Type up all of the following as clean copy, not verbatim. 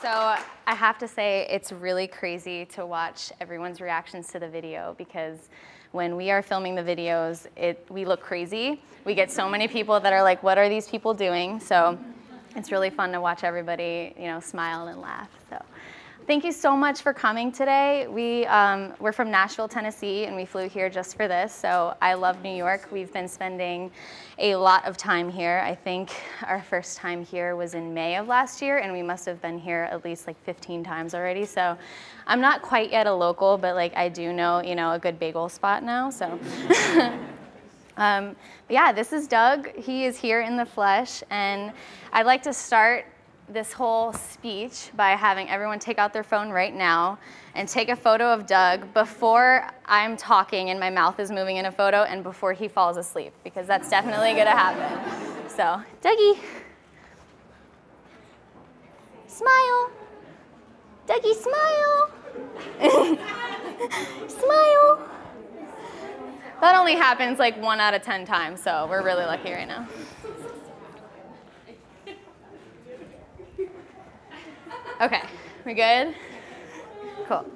So I have to say it's really crazy to watch everyone's reactions to the video because when we are filming the videos, we look crazy. We get so many people that are like, what are these people doing? So it's really fun to watch everybody, smile and laugh. So thank you so much for coming today. We're from Nashville, Tennessee, and we flew here just for this. So I love New York. We've been spending a lot of time here. I think our first time here was in May of last year, and we must have been here at least like 15 times already. So I'm not quite yet a local, but like I do know, a good bagel spot now. So. Yeah, this is Doug. He is here in the flesh, and I'd like to start this whole speech by having everyone take out their phone right now and take a photo of Doug before I'm talking and my mouth is moving in a photo and before he falls asleep, because that's definitely gonna happen. So, Dougie. Smile. Dougie, smile. Smile. That only happens like 1 out of 10 times, so we're really lucky right now. Okay, we good? Cool.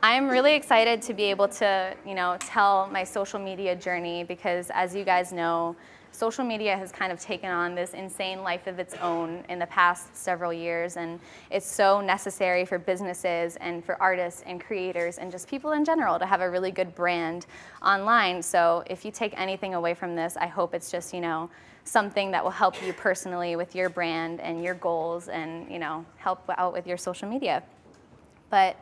I'm really excited to be able to, tell my social media journey because, as you guys know, social media has kind of taken on this insane life of its own in the past several years, and it's so necessary for businesses and for artists and creators and just people in general to have a really good brand online. So if you take anything away from this, I hope it's just, something that will help you personally with your brand and your goals and, help out with your social media. But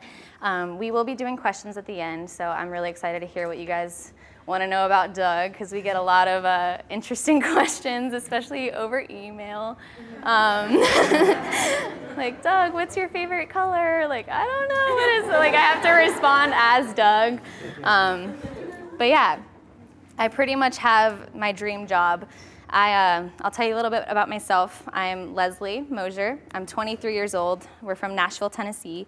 we will be doing questions at the end, so I'm really excited to hear what you guys want to know about Doug, because we get a lot of interesting questions, especially over email. Like, Doug, what's your favorite color? Like, I don't know what is it. Like, I have to respond as Doug. But yeah, I pretty much have my dream job. I'll tell you a little bit about myself. I'm Leslie Mosier. I'm 23 years old. We're from Nashville, Tennessee.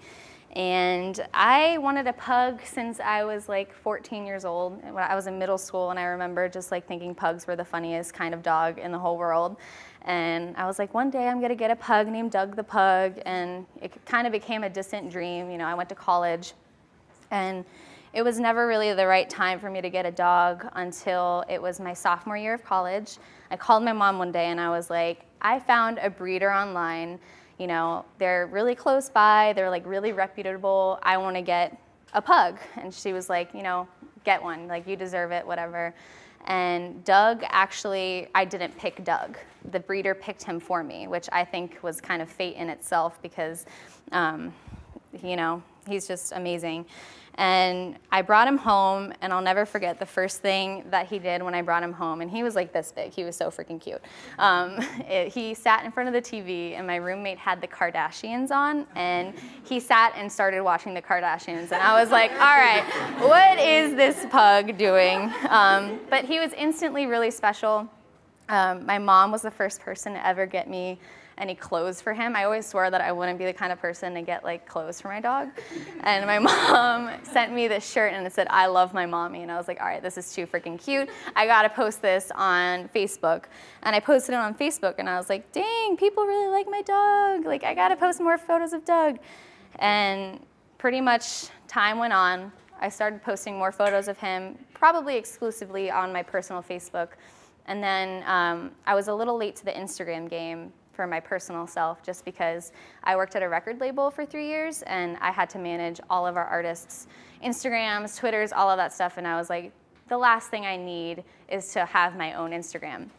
And I wanted a pug since I was like 14 years old. When I was in middle school, and I remember just like thinking pugs were the funniest kind of dog in the whole world. And I was like, one day I'm gonna get a pug named Doug the Pug. And it kind of became a distant dream. I went to college, and it was never really the right time for me to get a dog until it was my sophomore year of college. I called my mom one day and I was like, I found a breeder online. They're really close by, they're like really reputable. I want to get a pug. And she was like, get one, like you deserve it, whatever. And Doug, actually, I didn't pick Doug. The breeder picked him for me, which I think was kind of fate in itself because, he's just amazing. And I brought him home, and I'll never forget the first thing that he did when I brought him home. And he was like this big. He was so freaking cute. He sat in front of the TV, and my roommate had the Kardashians on, and he sat and started watching the Kardashians. And I was like, all right, what is this pug doing? But he was instantly really special. My mom was the first person to ever get me any clothes for him. I always swore that I wouldn't be the kind of person to get like clothes for my dog. And my mom sent me this shirt and it said, I love my mommy. And I was like, all right, this is too freaking cute. I gotta post this on Facebook. And I posted it on Facebook and I was like, dang, people really like my dog. Like, I gotta post more photos of Doug. And pretty much time went on. I started posting more photos of him, probably exclusively on my personal Facebook. And then I was a little late to the Instagram game for my personal self, just because I worked at a record label for 3 years and I had to manage all of our artists' Instagrams, Twitters, all of that stuff. And I was like, the last thing I need is to have my own Instagram.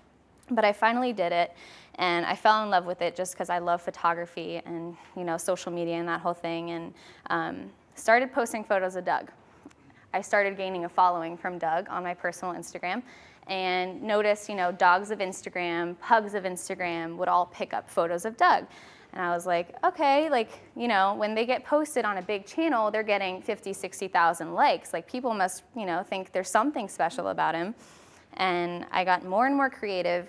But I finally did it, and I fell in love with it just because I love photography and social media and that whole thing, and started posting photos of Doug. I started gaining a following from Doug on my personal Instagram, and noticed, dogs of Instagram, pugs of Instagram would all pick up photos of Doug. And I was like, okay, like, when they get posted on a big channel, they're getting 50, 60,000 likes. Like, people must, think there's something special about him. And I got more and more creative,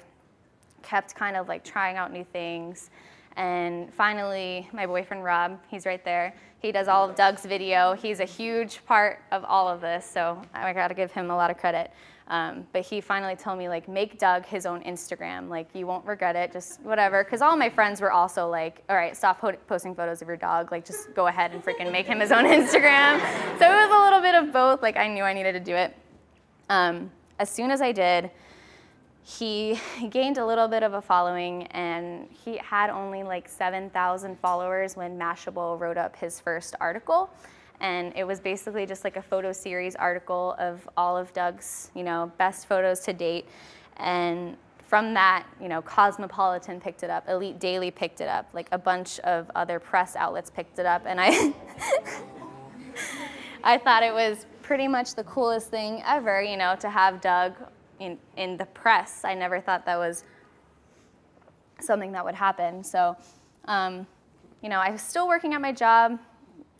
kept kind of like trying out new things. And finally, my boyfriend Rob, he's right there. He does all of Doug's video. He's a huge part of all of this, so I gotta give him a lot of credit. But he finally told me, like, make Doug his own Instagram. Like, you won't regret it, just whatever. Because all my friends were also like, all right, stop posting photos of your dog. Like, just go ahead and freaking make him his own Instagram. So it was a little bit of both. Like, I knew I needed to do it. As soon as I did, he gained a little bit of a following, and he had only like 7,000 followers when Mashable wrote up his first article. And it was basically just like a photo series article of all of Doug's, best photos to date. And from that, Cosmopolitan picked it up, Elite Daily picked it up, like a bunch of other press outlets picked it up. And I thought it was pretty much the coolest thing ever, to have Doug in the press. I never thought that was something that would happen. So, I was still working at my job,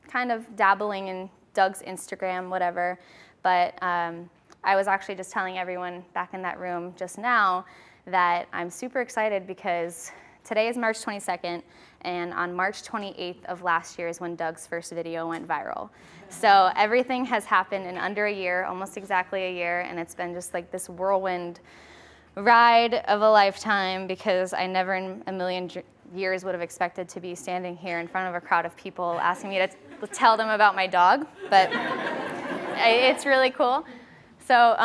kind of dabbling in Doug's Instagram, whatever. But I was actually just telling everyone back in that room just now that I'm super excited because today is March 22nd, and on March 28th of last year is when Doug's first video went viral. So everything has happened in under a year, almost exactly a year, and it's been just like this whirlwind ride of a lifetime, because I never in a million years would have expected to be standing here in front of a crowd of people asking me to tell them about my dog, but it's really cool. So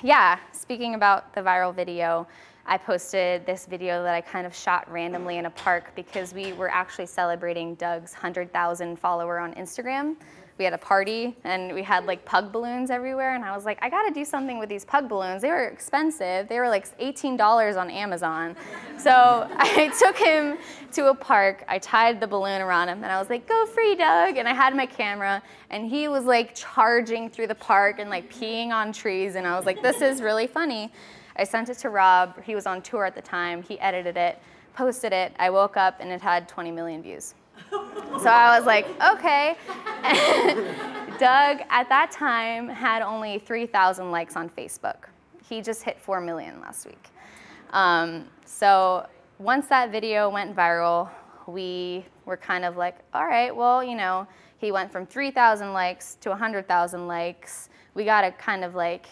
yeah, speaking about the viral video, I posted this video that I kind of shot randomly in a park because we were actually celebrating Doug's 100,000 follower on Instagram. We had a party and we had like pug balloons everywhere, and I was like, I gotta do something with these pug balloons. They were expensive. They were like $18 on Amazon. So I took him to a park, I tied the balloon around him, and I was like, go free, Doug. And I had my camera, and he was like charging through the park and like peeing on trees, and I was like, this is really funny. I sent it to Rob. He was on tour at the time. He edited it, posted it. I woke up and it had 20 million views. So I was like, okay. Doug, at that time, had only 3,000 likes on Facebook. He just hit 4 million last week. So once that video went viral, we were kind of like, all right, well, he went from 3,000 likes to 100,000 likes. We gotta kind of like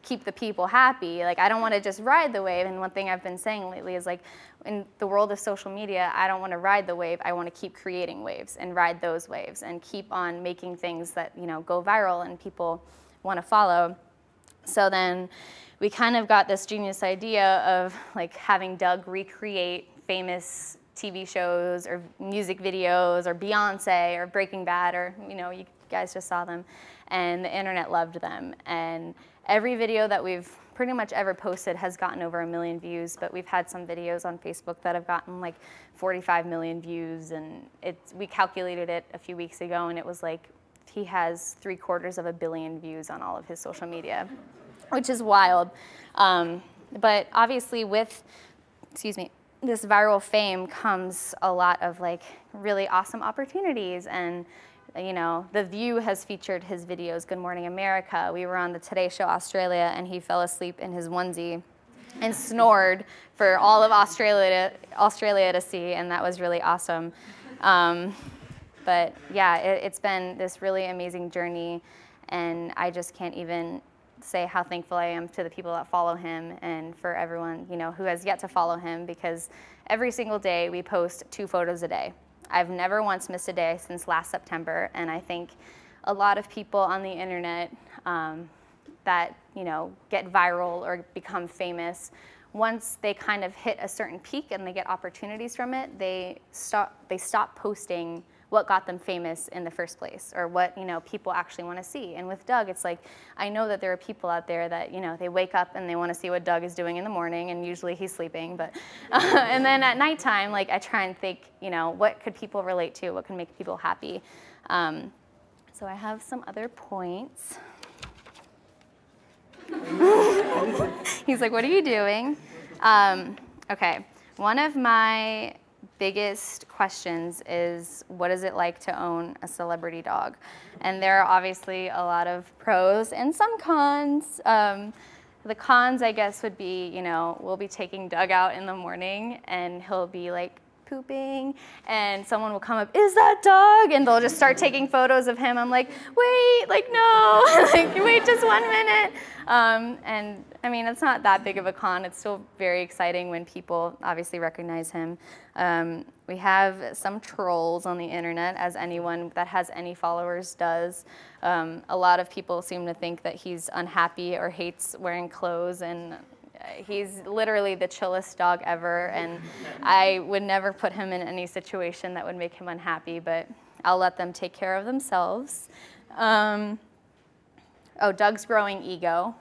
keep the people happy. Like, I don't want to just ride the wave. And one thing I've been saying lately is, like, in the world of social media, I don't want to ride the wave. I want to keep creating waves and ride those waves and keep on making things that, go viral and people want to follow. So then we kind of got this genius idea of like having Doug recreate famous TV shows or music videos or Beyonce or Breaking Bad, or, you guys just saw them, and the internet loved them. And every video that we've pretty much ever posted has gotten over 1 million views, but we've had some videos on Facebook that have gotten like 45 million views, and we calculated it a few weeks ago, and it was like he has 750 million views on all of his social media, which is wild. But obviously with, this viral fame comes a lot of like really awesome opportunities, and The View has featured his videos, Good Morning America. We were on the Today Show Australia, and he fell asleep in his onesie and snored for all of Australia to see, and that was really awesome. But yeah, it's been this really amazing journey, and I just can't even say how thankful I am to the people that follow him, and for everyone who has yet to follow him, because every single day we post 2 photos a day. I've never once missed a day since last September, and I think a lot of people on the internet that get viral or become famous, once they kind of hit a certain peak and they get opportunities from it, they stop posting what got them famous in the first place, or what people actually want to see. And with Doug, it's like, I know that there are people out there that they wake up and they want to see what Doug is doing in the morning, and usually he's sleeping, but and then at nighttime, like, I try and think, what could people relate to, what can make people happy. So I have some other points. He's like, what are you doing? Okay, one of my biggest questions is, what is it like to own a celebrity dog? And there are obviously a lot of pros and some cons. The cons, I guess, would be, we'll be taking Doug out in the morning, and he'll be like pooping, and someone will come up, is that Doug? And they'll just start taking photos of him. I'm like, wait, like, no, like, wait just 1 minute. And I mean, it's not that big of a con. It's still very exciting when people obviously recognize him. We have some trolls on the internet, as anyone that has any followers does. A lot of people seem to think that he's unhappy or hates wearing clothes, and he's literally the chillest dog ever, and I would never put him in any situation that would make him unhappy, but I'll let them take care of themselves. Oh, Doug's growing ego.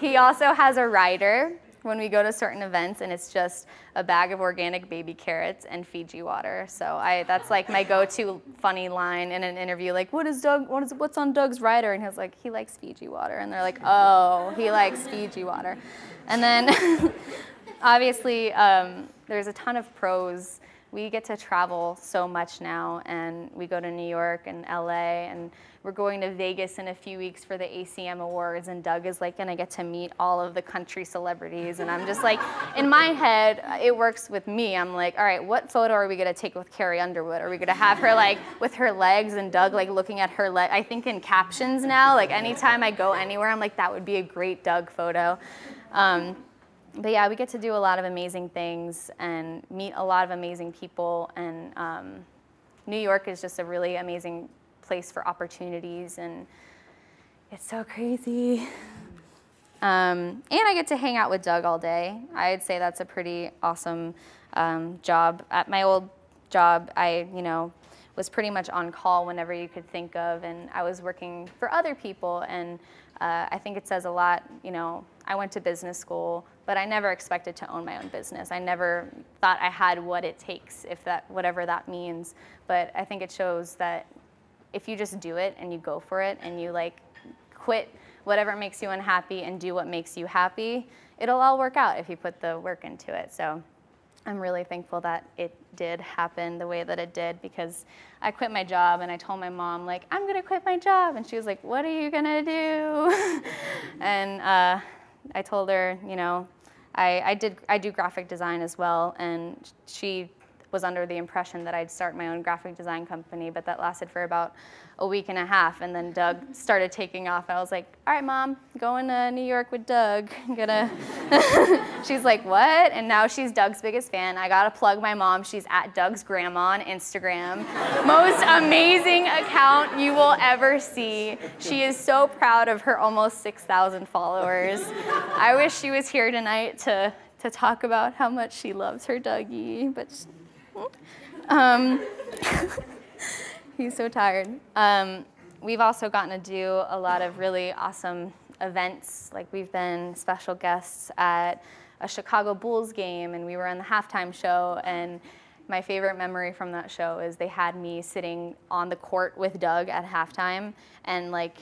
He also has a rider when we go to certain events, and it's just a bag of organic baby carrots and Fiji water. So that's like my go-to funny line in an interview, like, what's on Doug's rider? And he's like, he likes Fiji water. And they're like, oh, he likes Fiji water. And then obviously there's a ton of pros. We get to travel so much now, and we go to New York and LA, and we're going to Vegas in a few weeks for the ACM Awards, and Doug is like gonna get to meet all of the country celebrities, and I'm just like, in my head, it works with me. I'm like, all right, what photo are we gonna take with Carrie Underwood? Are we gonna have her like with her legs and Doug like looking at her leg? I think in captions now, like anytime I go anywhere, I'm like, that would be a great Doug photo. But yeah, we get to do a lot of amazing things and meet a lot of amazing people, and New York is just a really amazing place for opportunities, and it's so crazy. And I get to hang out with Doug all day. I'd say that's a pretty awesome job. At my old job, I was pretty much on call whenever you could think of, and I was working for other people, and I think it says a lot. I went to business school, but I never expected to own my own business. I never thought I had what it takes, whatever that means. But I think it shows that if you just do it and you go for it and you like quit whatever makes you unhappy and do what makes you happy, it'll all work out if you put the work into it. So I'm really thankful that it did happen the way that it did, because I quit my job and I told my mom, like, I'm gonna quit my job. And she was like, what are you gonna do? And I told her, I do graphic design as well, and she was under the impression that I'd start my own graphic design company, but that lasted for about a week and a half, and then Doug started taking off. I was like, all right, Mom, going to New York with Doug. She's like, what? And now she's Doug's biggest fan. I gotta plug my mom. She's at Doug's Grandma on Instagram. Most amazing account you will ever see. She is so proud of her almost 6,000 followers. I wish she was here tonight to talk about how much she loves her Dougie, but he's so tired. We've also gotten to do a lot of really awesome events. Like, we've been special guests at a Chicago Bulls game, and we were in the halftime show, and my favorite memory from that show is they had me sitting on the court with Doug at halftime, and like,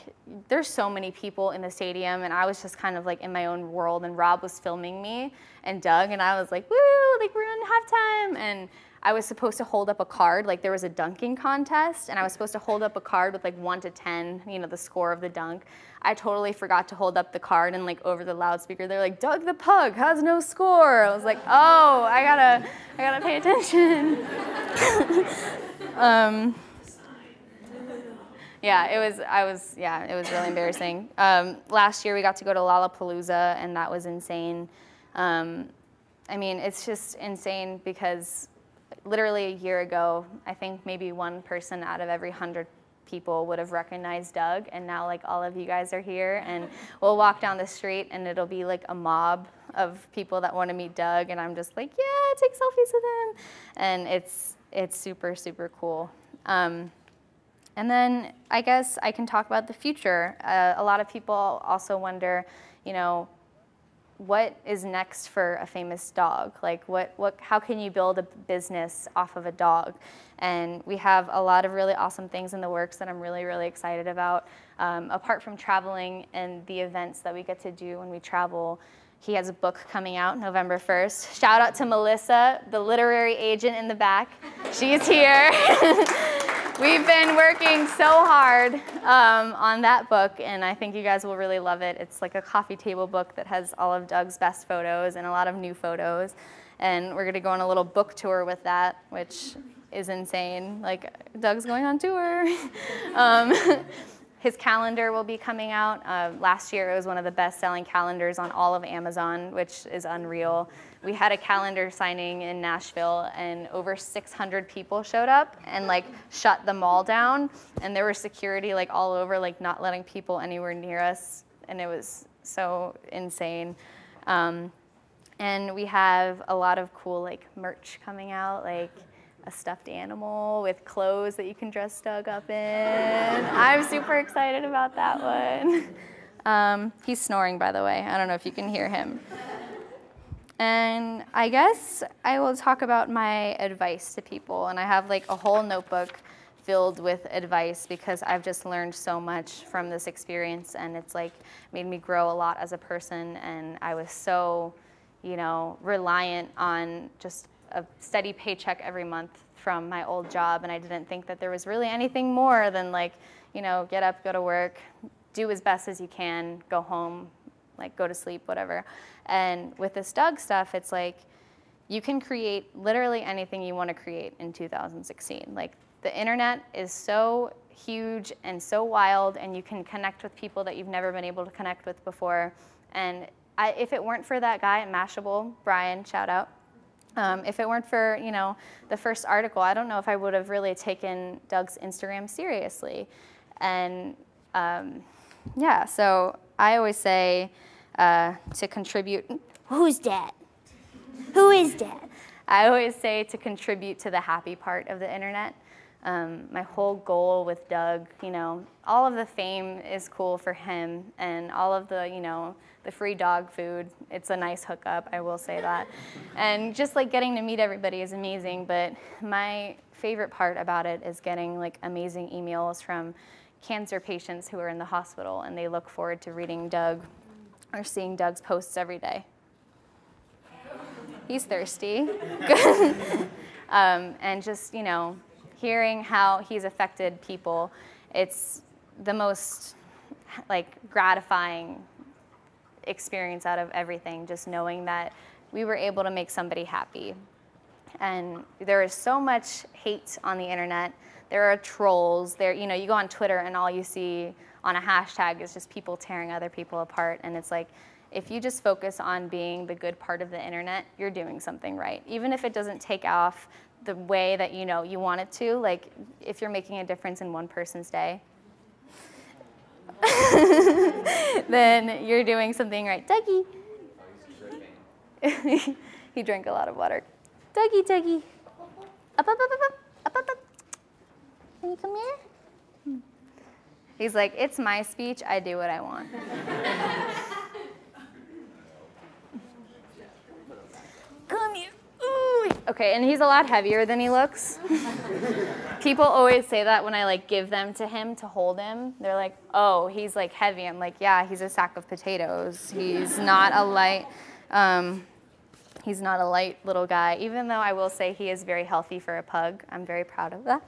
there's so many people in the stadium, and I was just kind of like in my own world, and Rob was filming me and Doug, and I was like, woo, like, we're in halftime. And I was supposed to hold up a card, like there was a dunking contest, and I was supposed to hold up a card with like 1 to 10, the score of the dunk. I totally forgot to hold up the card, and like over the loudspeaker, they're like, Doug the Pug has no score. I was like, oh, I gotta pay attention. Yeah, it was really embarrassing. Last year we got to go to Lollapalooza, and that was insane. I mean, it's just insane because literally a year ago, I think maybe one person out of every 100 people would have recognized Doug, and now like all of you guys are here, and we'll walk down the street and it'll be like a mob of people that want to meet Doug, and I'm just like, yeah, take selfies with him, and it's super, super cool. And then I guess I can talk about the future. A lot of people also wonder, what is next for a famous dog? Like, how can you build a business off of a dog? And we have a lot of really awesome things in the works that I'm really, really excited about. Apart from traveling and the events that we get to do when we travel, he has a book coming out November 1st. Shout out to Melissa, the literary agent in the back. She's here. We've been working so hard on that book, and I think you guys will really love it. It's like a coffee table book that has all of Doug's best photos and a lot of new photos. And we're going to go on a little book tour with that, which is insane. Like, Doug's going on tour. His calendar will be coming out. Last year, it was one of the best-selling calendars on all of Amazon, which is unreal. We had a calendar signing in Nashville, and over 600 people showed up and like shut the mall down. And there was security like all over, like not letting people anywhere near us. And it was so insane. And we have a lot of cool like merch coming out, like a stuffed animal with clothes that you can dress Doug up in. I'm super excited about that one. He's snoring, by the way. I don't know if you can hear him. And I guess I will talk about my advice to people. And I have like a whole notebook filled with advice because I've just learned so much from this experience, and it's like made me grow a lot as a person. And I was so, you know, reliant on just a steady paycheck every month from my old job, and I didn't think that there was really anything more than like, you know, get up, go to work, do as best as you can, go home, like go to sleep, whatever. And with this Doug stuff, it's like you can create literally anything you want to create in 2016. Like, the internet is so huge and so wild, and you can connect with people that you've never been able to connect with before. And if it weren't for that guy at Mashable, Brian, shout out, if it weren't for, you know, the first article, I don't know if I would have really taken Doug's Instagram seriously. And yeah, so I always say to contribute. Who's dad? Who is dad? I always say to contribute to the happy part of the internet. My whole goal with Doug, you know, all of the fame is cool for him, and all of the, you know, the free dog food, it's a nice hookup, I will say that. And just like getting to meet everybody is amazing, but my favorite part about it is getting like amazing emails from cancer patients who are in the hospital, and they look forward to reading Doug or seeing Doug's posts every day. He's thirsty. And just, you know, hearing how he's affected people, it's the most like gratifying experience out of everything, just knowing that we were able to make somebody happy. And there is so much hate on the internet. There are trolls. There, you know, you go on Twitter and all you see on a hashtag is just people tearing other people apart. And it's like, if you just focus on being the good part of the internet, you're doing something right. Even if it doesn't take off the way that you know you want it to, like if you're making a difference in one person's day, then you're doing something right. Dougie. He drank a lot of water. Dougie, Dougie. Up, up, up, up, up, up, up, up. Can you come here? He's like, it's my speech, I do what I want. Come here. Ooh. Okay, and he's a lot heavier than he looks. People always say that when I like give them to him to hold him. They're like, oh, he's like heavy. I'm like, yeah, he's a sack of potatoes. He's not a light, little guy, even though I will say he is very healthy for a pug. I'm very proud of that.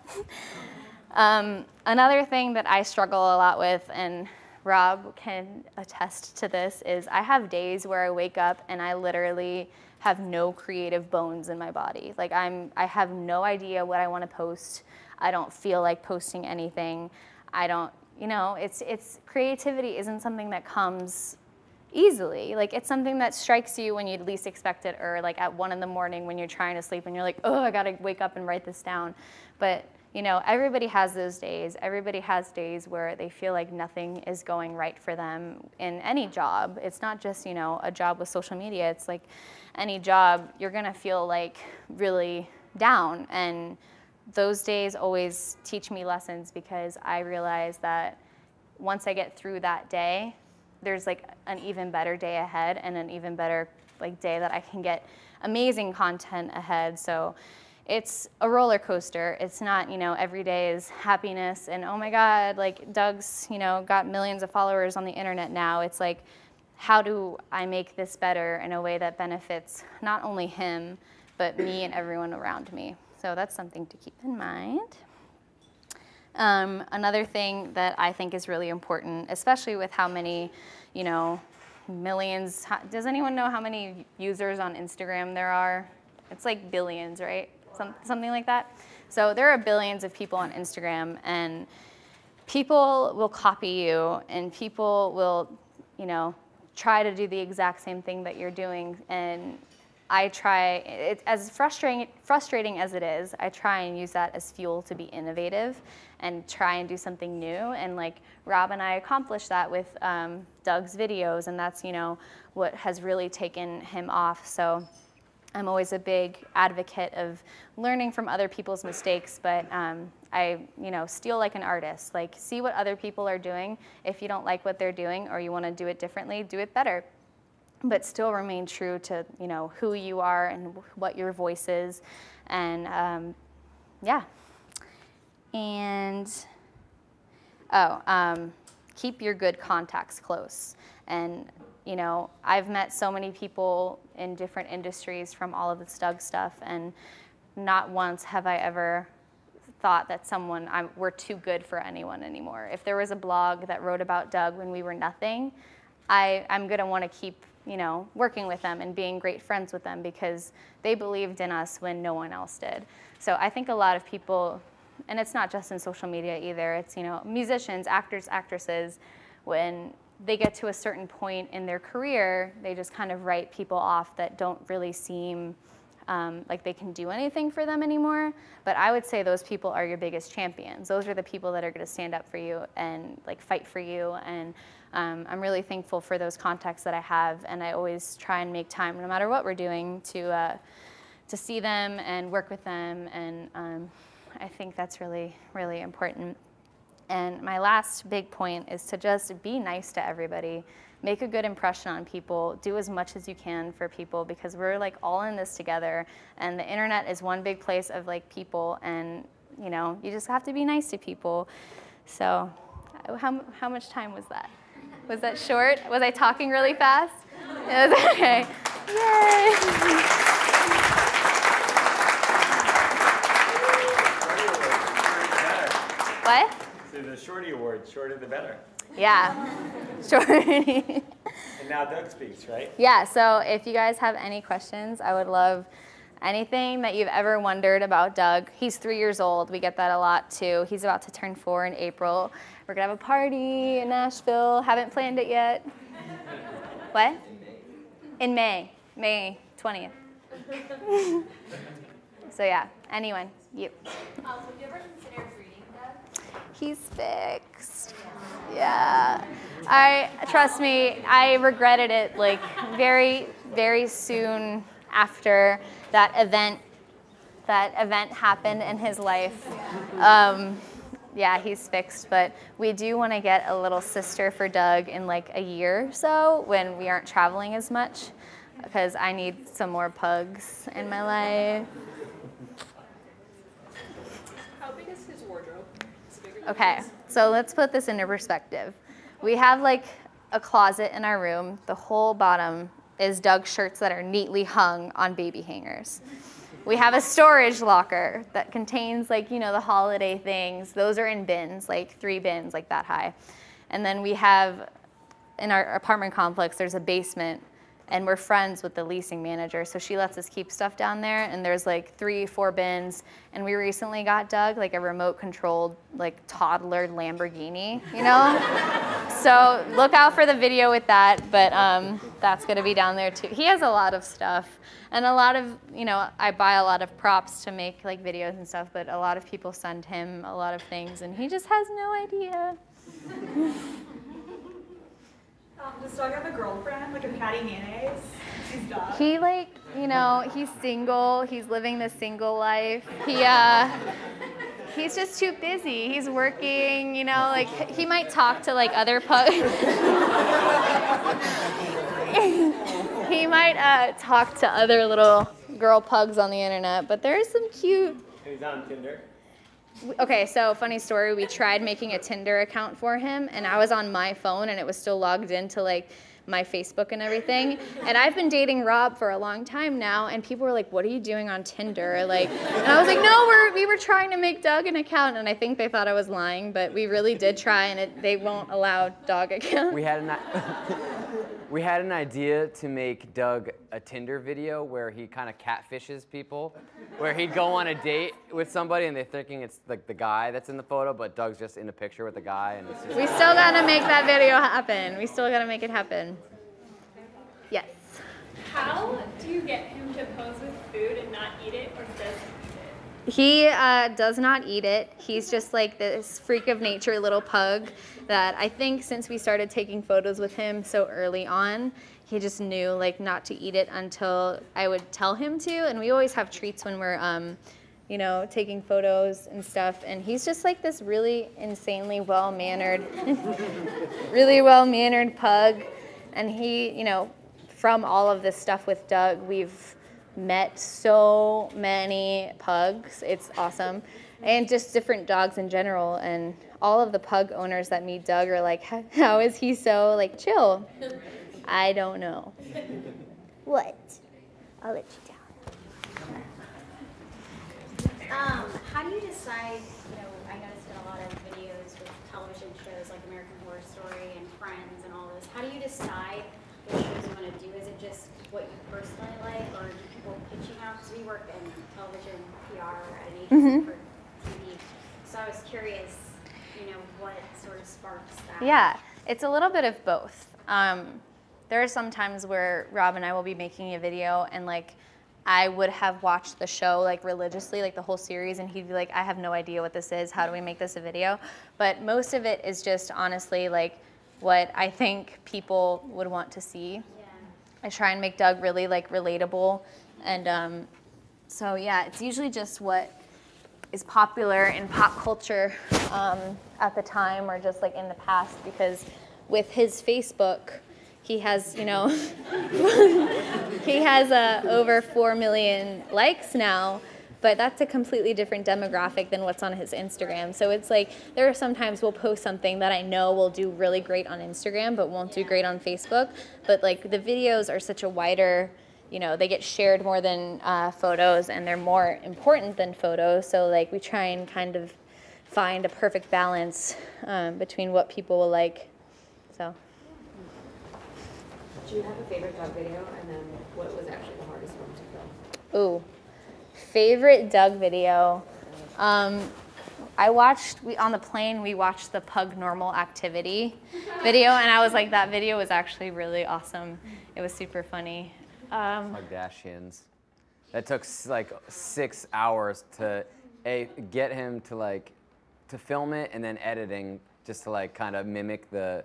Another thing that I struggle a lot with, and Rob can attest to this, is I have days where I wake up and I literally have no creative bones in my body. Like I have no idea what I want to post. I don't feel like posting anything. I don't, you know, it's creativity isn't something that comes easily. Like it's something that strikes you when you least expect it, or like at 1 in the morning when you're trying to sleep and you're like, oh, I gotta wake up and write this down. But you know, everybody has those days. Everybody has days where they feel like nothing is going right for them in any job. It's not just, you know, a job with social media. It's like any job, you're gonna feel like really down. And those days always teach me lessons, because I realize that once I get through that day, there's like an even better day ahead, and an even better like day that I can get amazing content ahead. So it's a roller coaster. It's not, you know, every day is happiness and oh my God, like Doug's, you know, got millions of followers on the internet now. It's like, how do I make this better in a way that benefits not only him, but me and everyone around me? So that's something to keep in mind. Another thing that I think is really important, especially with how many, you know, millions, does anyone know how many users on Instagram there are? It's like billions, right? Something like that. So there are billions of people on Instagram, and people will copy you, and people will, you know, try to do the exact same thing that you're doing. And I try, as frustrating as it is, I try and use that as fuel to be innovative and try and do something new. And like Rob and I accomplished that with Doug's videos, and that's, you know, what has really taken him off. So I'm always a big advocate of learning from other people's mistakes, but I, you know, steal like an artist. Like, see what other people are doing. If you don't like what they're doing or you want to do it differently, do it better. But still remain true to, you know, who you are and what your voice is. And yeah. And, keep your good contacts close. And, you know, I've met so many people in different industries from all of this Doug stuff, and not once have I ever thought that we're too good for anyone anymore. If there was a blog that wrote about Doug when we were nothing, I'm gonna wanna keep, you know, working with them and being great friends with them because they believed in us when no one else did. So I think a lot of people, and it's not just in social media either, it's, you know, musicians, actors, actresses, when they get to a certain point in their career, they just kind of write people off that don't really seem like they can do anything for them anymore. But I would say those people are your biggest champions. Those are the people that are gonna stand up for you and like fight for you. And I'm really thankful for those contacts that I have, and I always try and make time, no matter what we're doing, to see them and work with them. And I think that's really, really important. And my last big point is to just be nice to everybody. Make a good impression on people. Do as much as you can for people, because we're like all in this together. And the internet is one big place of like people, and you know, you just have to be nice to people. So how much time was that? Was that short? Was I talking really fast? It was okay. Yay! What? So the Shorty Awards, shorter the better. Yeah, Shorty. And now Doug speaks, right? Yeah, so if you guys have any questions, I would love anything that you've ever wondered about Doug. He's 3 years old. We get that a lot too. He's about to turn 4 in April. We're gonna have a party in Nashville. Haven't planned it yet. What? In May 20th. So yeah, anyone, you. Have you ever considered breeding Doug? He's fixed. Yeah. Trust me, I regretted it like very, very soon after that event happened in his life. Yeah, he's fixed, but we do want to get a little sister for Doug in like a year or so when we aren't traveling as much, because I need some more pugs in my life. How big is his wardrobe? Is it bigger than Okay, yours? so let's put this into perspective. We have like a closet in our room. The whole bottom is Doug's shirts that are neatly hung on baby hangers. We have a storage locker that contains like, you know, the holiday things. Those are in bins, like 3 bins, like that high. And then we have, in our apartment complex, there's a basement, and we're friends with the leasing manager, so she lets us keep stuff down there, and there's like 3-4 bins. And we recently got Doug like a remote controlled like toddler Lamborghini, you know? So look out for the video with that, but that's gonna be down there too. He has a lot of stuff, and a lot of, you know, I buy a lot of props to make like videos and stuff, but a lot of people send him a lot of things, and he just has no idea. Does Doug have a girlfriend, like a Patty Mayonnaise? She's Doug. He like, you know, he's single. He's living the single life. He's just too busy. He's working, you know, like he might talk to like other pugs. He might talk to other little girl pugs on the internet, but there's some cute. He's on Tinder. Okay, so funny story, we tried making a Tinder account for him, and I was on my phone and it was still logged into like my Facebook and everything. And I've been dating Rob for a long time now, and people were like, what are you doing on Tinder? Like, and I was like, no, we were trying to make Doug an account, and I think they thought I was lying, but we really did try, and they won't allow dog accounts. We had an idea to make Doug a Tinder video where he kind of catfishes people, where he'd go on a date with somebody and they're thinking it's like the guy that's in the photo, but Doug's just in a picture with the guy. And it's just We still gotta make that video happen. We still gotta make it happen. Yes. How do you get him to pose with food and not eat it, or does he eat it? He does not eat it. He's just like this freak of nature little pug that I think since we started taking photos with him so early on, he just knew like not to eat it until I would tell him to. And we always have treats when we're, you know, taking photos and stuff. And he's just like this really insanely well-mannered, really well-mannered pug. And he, you know, from all of this stuff with Doug, we've met so many pugs. It's awesome. And just different dogs in general. And all of the pug owners that meet Doug are like, how is he so like chill? I don't know. What? I'll let you down. How do you decide, you know, I noticed in a lot of videos with television shows like American Horror Story and Friends and all this, how do you decide what shows you want to do? Is it just what you personally like, or do people pitch you out? Because we work in television, PR, at an agency for TV. So I was curious, you know, what sort of sparks that? Yeah, it's a little bit of both. There are some times where Rob and I will be making a video and like I would have watched the show like religiously, like the whole series, and he'd be like, I have no idea what this is. How do we make this a video? But most of it is just honestly like what I think people would want to see. Yeah. I try and make Doug really like relatable, and so yeah, it's usually just what is popular in pop culture at the time or just like in the past, because with his Facebook, he has, you know, he has over 4 million likes now, but that's a completely different demographic than what's on his Instagram. So it's like, there are sometimes we'll post something that I know will do really great on Instagram, but won't do great on Facebook. But like the videos are such a wider, you know, they get shared more than photos, and they're more important than photos. So like we try and kind of find a perfect balance between what people will like, so. Do you have a favorite Doug video, and then what was actually the hardest one to film? Ooh, favorite Doug video. I watched, on the plane, we watched the Pug Normal Activity video, and I was like, that video was actually really awesome. It was super funny. Kardashians. That took like 6 hours to get him to like, to film it, and then editing just to like kind of mimic the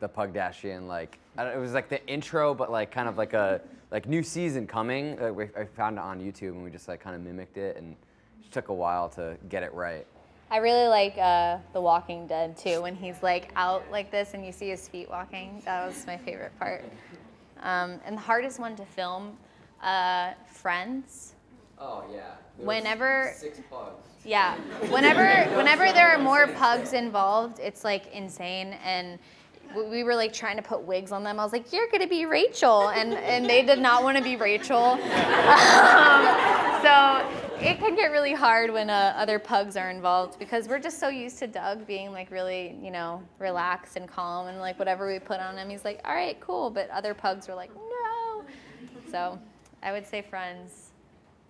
Pugdashian, like, it was like the intro, but like kind of like a new season coming. I found it on YouTube, and we just like kind of mimicked it, and it took a while to get it right. I really like The Walking Dead too, when he's like out like this and you see his feet walking. That was my favorite part. And the hardest one to film, Friends. Oh yeah. Whenever 6 pugs. Yeah, whenever there are more pugs involved, it's like insane. And we were like trying to put wigs on them. I was like, you're gonna be Rachel, and they did not want to be Rachel. So it can get really hard when other pugs are involved, because we're just so used to Doug being like really, you know, relaxed and calm, and like whatever we put on him, he's like, all right, cool. But other pugs were like, no. So I would say Friends.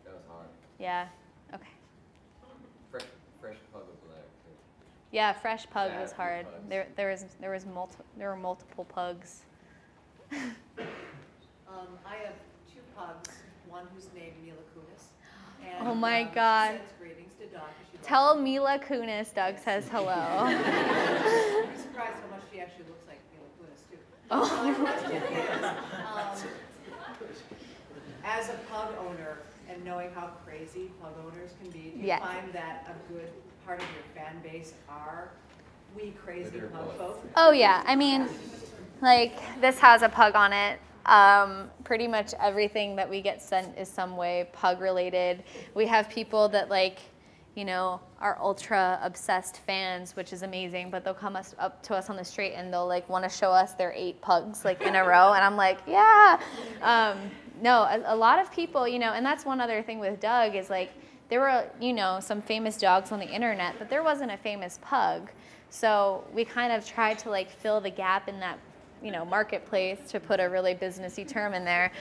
That was hard. Yeah. Okay. Fresh pug of black. Yeah, fresh pug was hard. There were multiple pugs. I have 2 pugs. One who's named Mila Kunis. And, Oh my God. She sends greetings to Doug. Tell Mila Kunis Doug says hello. You'd be surprised how much she actually looks like Mila Kunis too. Oh. My question is, as a pug owner and knowing how crazy pug owners can be, do you find that a good part of your fan base are we crazy pug folk? Oh yeah, I mean, like this has a pug on it. Pretty much everything that we get sent is some way pug related. We have people that like, you know, our ultra obsessed fans, which is amazing, but they'll come up to us on the street and they'll like want to show us their 8 pugs like in a row, and I'm like, yeah. No, a lot of people, you know, and that's one other thing with Doug is like, there were, you know, some famous dogs on the internet, but there wasn't a famous pug. So we kind of tried to like fill the gap in that, you know, marketplace, to put a really businessy term in there,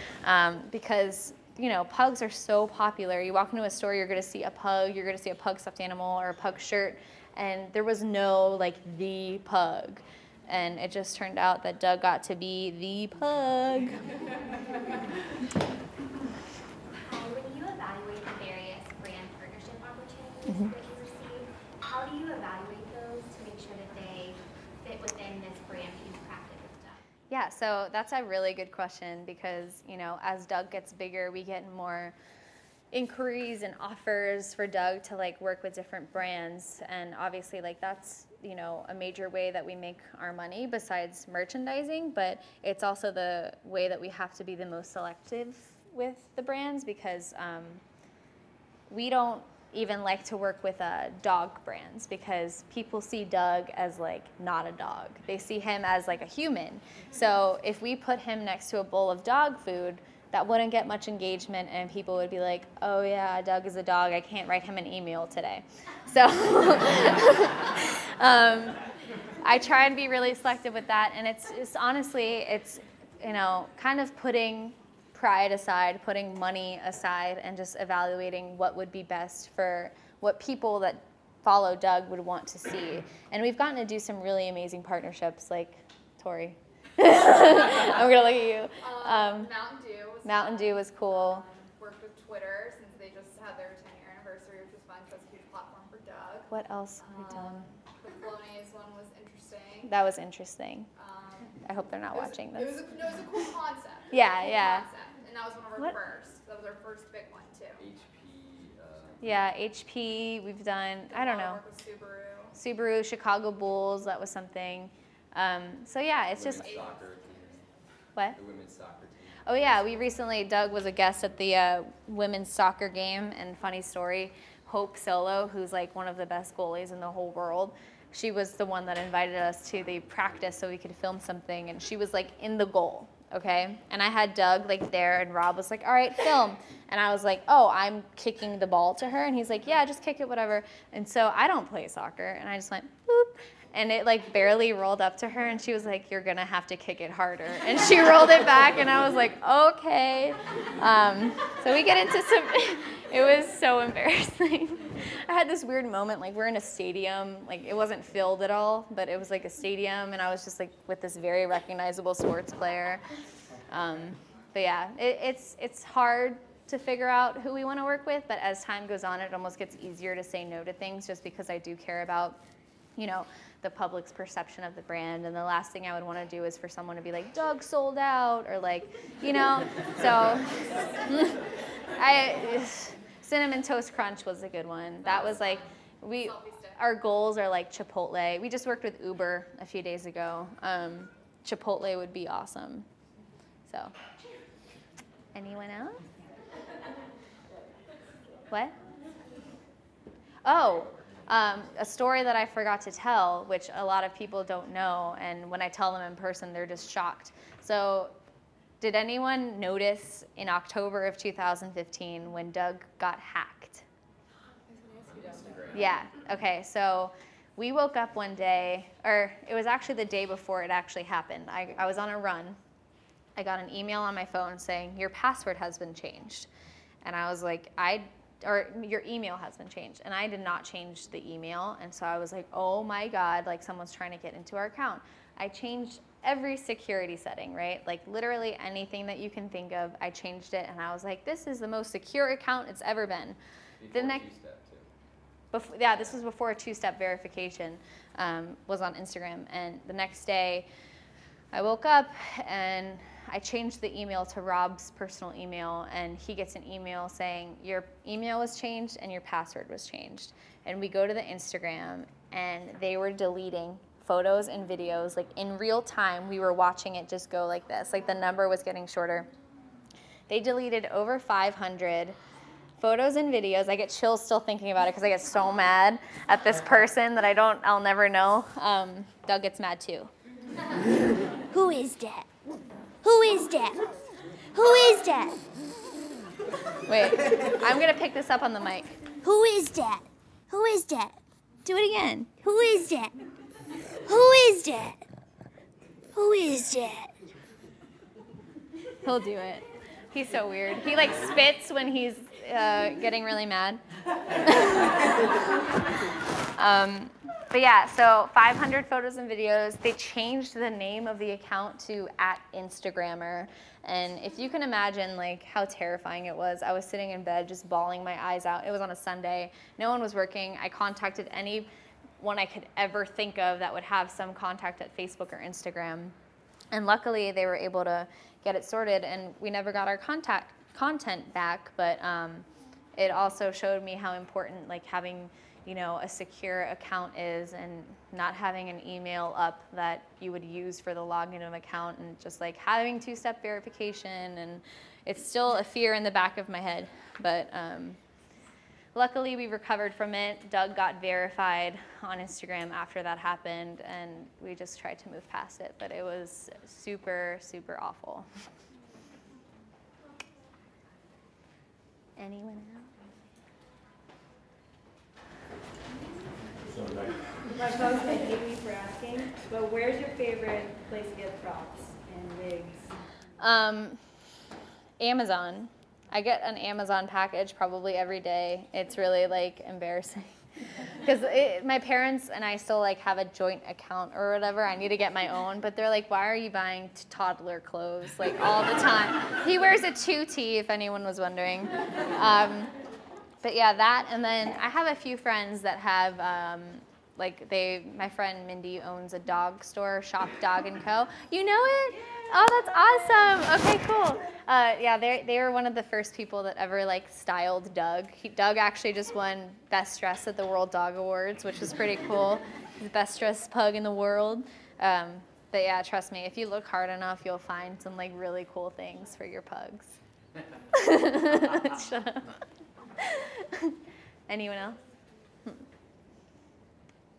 because, you know, pugs are so popular. You walk into a store, you're going to see a pug, you're going to see a pug stuffed animal or a pug shirt, and there was no like the pug. And it just turned out that Doug got to be the pug. When you evaluate the various brand partnership opportunities that you receive, how do you evaluate those to make sure that they fit within this brand that you've crafted with Doug? Yeah, so that's a really good question, because, you know, as Doug gets bigger, we get more inquiries and offers for Doug to like work with different brands, and obviously like that's, you know, a major way that we make our money besides merchandising, but it's also the way that we have to be the most selective with the brands, because we don't even like to work with dog brands, because people see Doug as like not a dog. They see him as like a human. So if we put him next to a bowl of dog food, that wouldn't get much engagement, and people would be like, oh yeah, Doug is a dog, I can't write him an email today. So I try and be really selective with that, and it's honestly, it's, you know, kind of putting pride aside, putting money aside, and just evaluating what would be best for what people that follow Doug would want to see. And we've gotten to do some really amazing partnerships, like Tori. I'm gonna look at you. Mountain Dew was cool. Worked with Twitter since they just had their 10-year anniversary, which was fun because that's a huge platform for Doug. What else have we done? The Flonase one was interesting. That was interesting. I hope they're not watching this. It was a cool concept. Yeah. And that was one of our first. That was our first big one too. Yeah, HP. We've done. I don't know. Work with Subaru, Chicago Bulls. That was something. So yeah, it's just. What? The women's soccer team. Oh yeah, we recently, Doug was a guest at the women's soccer game, and funny story, Hope Solo, who's like one of the best goalies in the whole world, she was the one that invited us to the practice so we could film something, and she was like in the goal, okay? And I had Doug like there, and Rob was like, all right, film. And I was like, oh, I'm kicking the ball to her, and he's like, yeah, just kick it, whatever. And so I don't play soccer, and I just went, boop. And it like barely rolled up to her, and she was like, you're gonna have to kick it harder. And she rolled it back, and I was like, okay. So we get into some, it was so embarrassing. I had this weird moment, like we're in a stadium, like it wasn't filled at all, but it was like a stadium, and I was just like with this very recognizable sports player. But yeah, it's hard to figure out who we wanna work with, but as time goes on, it almost gets easier to say no to things, just because I do care about, you know, the public's perception of the brand, and the last thing I would want to do is for someone to be like, Doug sold out, or like, you know, so Cinnamon Toast Crunch was a good one. That was like, our goals are like Chipotle. We just worked with Uber a few days ago. Chipotle would be awesome. So, anyone else? What? Oh. A story that I forgot to tell, which a lot of people don't know, and when I tell them in person, they're just shocked. So, did anyone notice in October of 2015 when Doug got hacked? Yeah, okay, so we woke up one day, or it was actually the day before it actually happened. I was on a run. I got an email on my phone saying, your password has been changed. And I was like, or your email has been changed. And I did not change the email. And so I was like, oh my God, like someone's trying to get into our account. I changed every security setting, right? Like literally anything that you can think of, I changed it. And I was like, this is the most secure account it's ever been. Before two-step too. Yeah, this was before a two-step verification was on Instagram. And the next day, I woke up and I changed the email to Rob's personal email, and he gets an email saying, your email was changed and your password was changed. And we go to the Instagram, and they were deleting photos and videos. Like in real time, we were watching it just go like this. Like the number was getting shorter. They deleted over 500 photos and videos. I get chills still thinking about it because I get so mad at this person that I'll never know. Doug gets mad too. Who is that? Who is that? Who is that? Wait, I'm gonna pick this up on the mic. Who is that? Who is that? Do it again. Who is that? Who is that? Who is that? He'll do it. He's so weird. He like spits when he's getting really mad. But yeah, so 500 photos and videos. They changed the name of the account to @Instagrammer. And if you can imagine like how terrifying it was, I was sitting in bed just bawling my eyes out. It was on a Sunday. No one was working. I contacted anyone I could ever think of that would have some contact at Facebook or Instagram. And luckily they were able to get it sorted, and we never got our content back, but it also showed me how important like having a secure account is, and not having an email up that you would use for the login of an account, and just like having two-step verification. And it's still a fear in the back of my head, but luckily we recovered from it. Doug got verified on Instagram after that happened, and we just tried to move past it, but it was super, super awful. Anyone else? My folks may hate me for asking, but where's your favorite place to get props and wigs? Amazon. I get an Amazon package probably every day. It's really like embarrassing because my parents and I still like have a joint account or whatever. I need to get my own, but they're like, why are you buying toddler clothes like all the time? He wears a 2T if anyone was wondering. But yeah, that, and then I have a few friends that have, my friend Mindy owns a dog store, Shop Dog & Co. You know it? Oh, that's awesome. Okay, cool. Yeah, they were one of the first people that ever like styled Doug. Doug actually just won Best Dressed at the World Dog Awards, which was pretty cool. He's the best dressed pug in the world. But yeah, trust me, if you look hard enough, you'll find some like really cool things for your pugs. Shut up. Anyone else?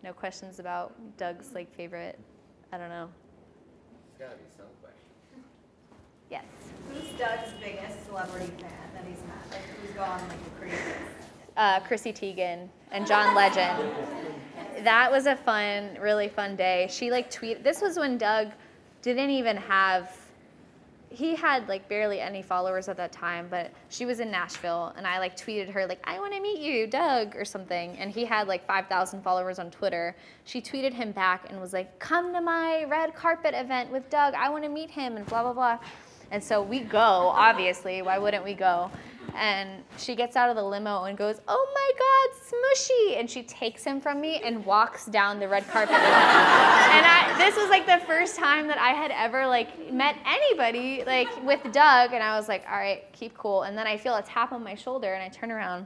No questions about Doug's like favorite? I don't know. There's gotta be some question. Yes. Who's Doug's biggest celebrity fan that he's met? Like who's gone like the craziest? Chrissy Teigen and John Legend. That was a really fun day. She like tweeted. This was when Doug didn't even have. He had like barely any followers at that time, but she was in Nashville, and I like tweeted her like, I want to meet you, Doug, or something, and he had like 5,000 followers on Twitter. She tweeted him back and was like, come to my red carpet event with Doug, I want to meet him, and blah, blah, blah. And so we go, obviously, why wouldn't we go? And she gets out of the limo and goes, oh my God, Smushy, and she takes him from me and walks down the red carpet. And this was like the first time that I had ever like met anybody like with Doug, and I was like, all right, keep cool. And then I feel a tap on my shoulder, and I turn around,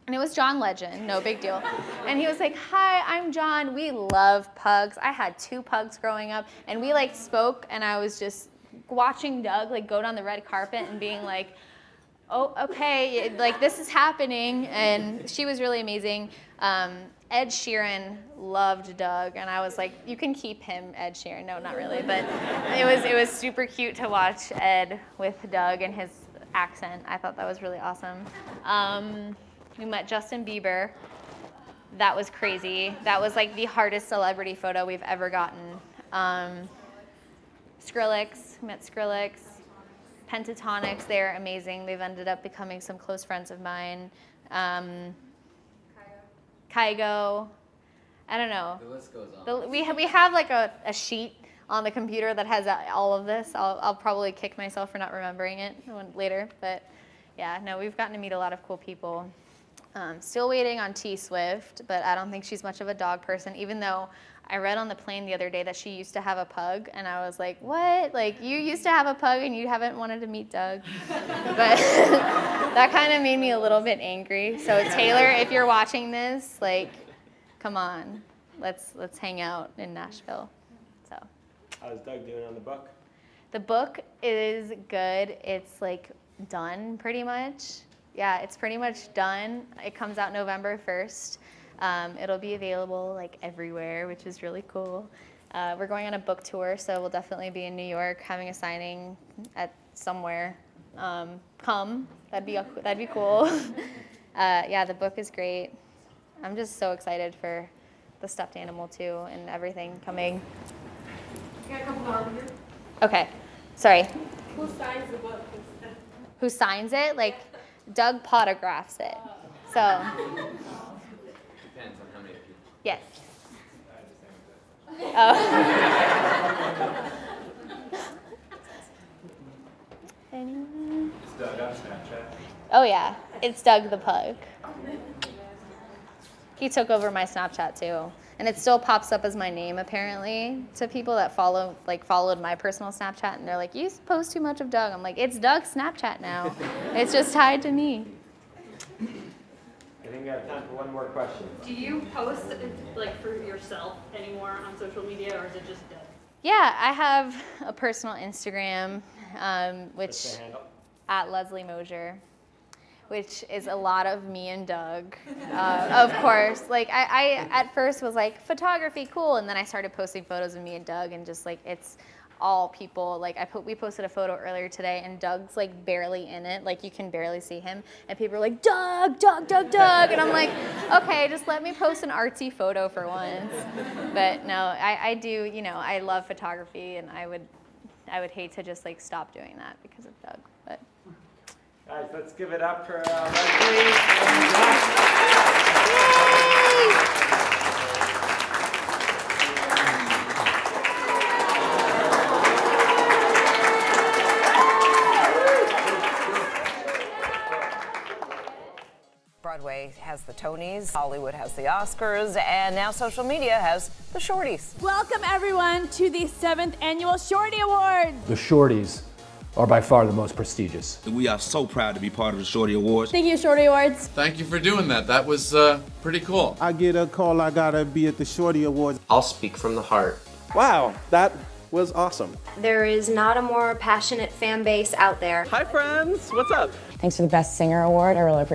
and it was John Legend, no big deal. And he was like, hi, I'm John, we love pugs. I had 2 pugs growing up, and we like spoke, and I was just watching Doug like go down the red carpet and being like, oh, okay, like this is happening, and she was really amazing. Ed Sheeran loved Doug, and I was like, you can keep him, Ed Sheeran. No, not really, but it was super cute to watch Ed with Doug and his accent. I thought that was really awesome. We met Justin Bieber. That was crazy. That was like the hardest celebrity photo we've ever gotten. Skrillex, met Skrillex. Pentatonics, they're amazing. They've ended up becoming some close friends of mine. Kygo. I don't know. The list goes on. We have like a sheet on the computer that has all of this. I'll probably kick myself for not remembering it later. But yeah, no, we've gotten to meet a lot of cool people. Still waiting on T Swift, but I don't think she's much of a dog person, even though I read on the plane the other day that she used to have a pug, and I was like, what? Like, you used to have a pug and you haven't wanted to meet Doug? But that kind of made me a little bit angry. So Taylor, if you're watching this, like, come on. Let's hang out in Nashville. So. How's Doug doing on the book? The book is good. It's, like, done pretty much. yeah, it's pretty much done. It comes out November 1st. It'll be available like everywhere, which is really cool. We're going on a book tour, so we'll definitely be in New York having a signing at somewhere. That'd be cool. Yeah, the book is great. I'm just so excited for the stuffed animal too and everything coming. You got a couple more over here. Okay, sorry. Who signs the book? Who signs it? Like, Doug autographs it. So. Depends on how many people. Yes. Oh. Anyone? It's Doug on Snapchat. Oh yeah, it's Doug the Pug. He took over my Snapchat too. And it still pops up as my name apparently to people that followed my personal Snapchat, and they're like, you post too much of Doug. I'm like, it's Doug's Snapchat now. It's just tied to me. I think we have time for one more question. Do you post like for yourself anymore on social media, or is it just Doug? Yeah, I have a personal Instagram, which What's the handle? at Leslie Mosier, which is a lot of me and Doug, of course. Like I at first was like, photography, cool, and then I started posting photos of me and Doug, and just like it's all people. Like we posted a photo earlier today, and Doug's like barely in it, like you can barely see him, and people are like, Doug, Doug, Doug, Doug, and I'm like, okay, just let me post an artsy photo for once. But no, I do, you know, I love photography, and I would hate to just like stop doing that because of Doug, but. Guys, let's give it up for Leslie and Broadway has the Tonys, Hollywood has the Oscars, and now social media has the Shorties. Welcome everyone to the 7th annual Shorty Awards. The Shorties are by far the most prestigious. We are so proud to be part of the Shorty Awards. Thank you, Shorty Awards. Thank you for doing that. That was pretty cool. I get a call, I gotta be at the Shorty Awards. I'll speak from the heart. Wow, that was awesome. There is not a more passionate fan base out there. Hi friends, what's up? Thanks for the Best Singer Award. I really appreciate it.